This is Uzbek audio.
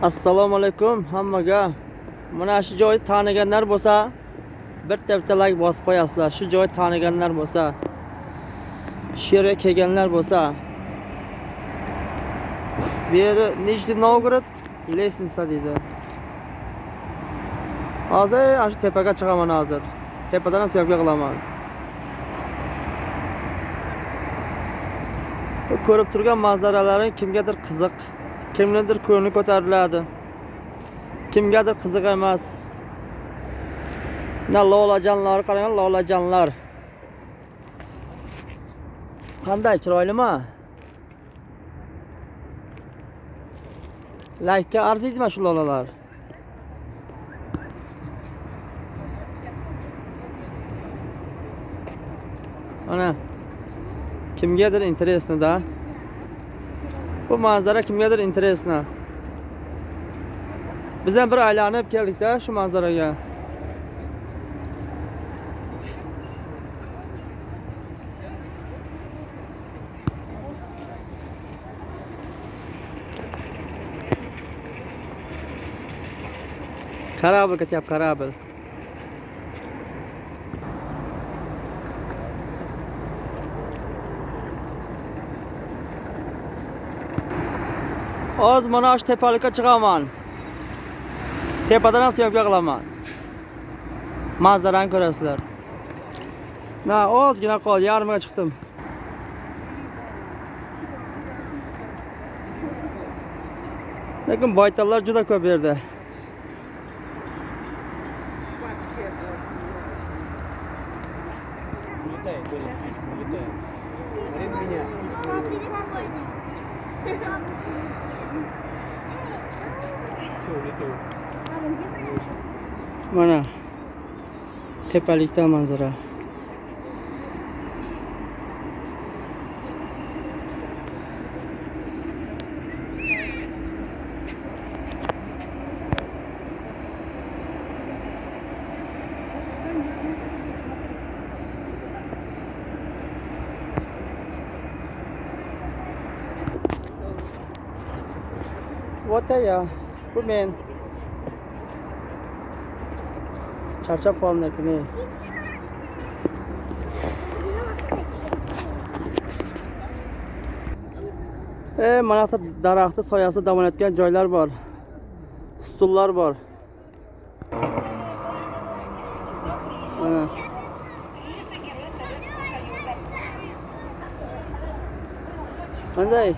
Assalomu alaykum hammaga. Mana shu joyni taniganlar bo'lsa, bitta like bosib qo'yasizlar. Shu joyni taniganlar bo'lsa, shu yerga kelganlar bo'lsa. Bu yer Nijniy Novgorod Lesnitsa deydi. Hozir shu tepaga chiqaman hozir. Tepadan ham syomka qilaman. Bu ko'rib turgan manzaralaring kimgadir qiziq, kimlardir ko'ngli ko'tariladi. Kimgadir qiziq emas. Na lolajonlar, qarang, lolajonlar. Qanday chiroylimi? Like'ga arziydimi shu lolalar? Ana kimgadir interesni da. Bu manzara kimgadir interesni. Biz ham bir aylanib keldik-da shu manzaraga. Karabil ketyapti, karabil. Oz mana shu tepalikka chiqaman. Tepadan ham syomka qilaman. Manzarani ko'rasizlar. Na, ozgina qoldi, yarmiga chiqdim. Lekin boytallar juda ko'p yerda. Mana tepalikda manzara. Вот я, Kumen. Charchab qoldim lekin. Mana bu daraxtning soyasida dam olayotgan joylar bor. Stullar bor. Mana. Qanday?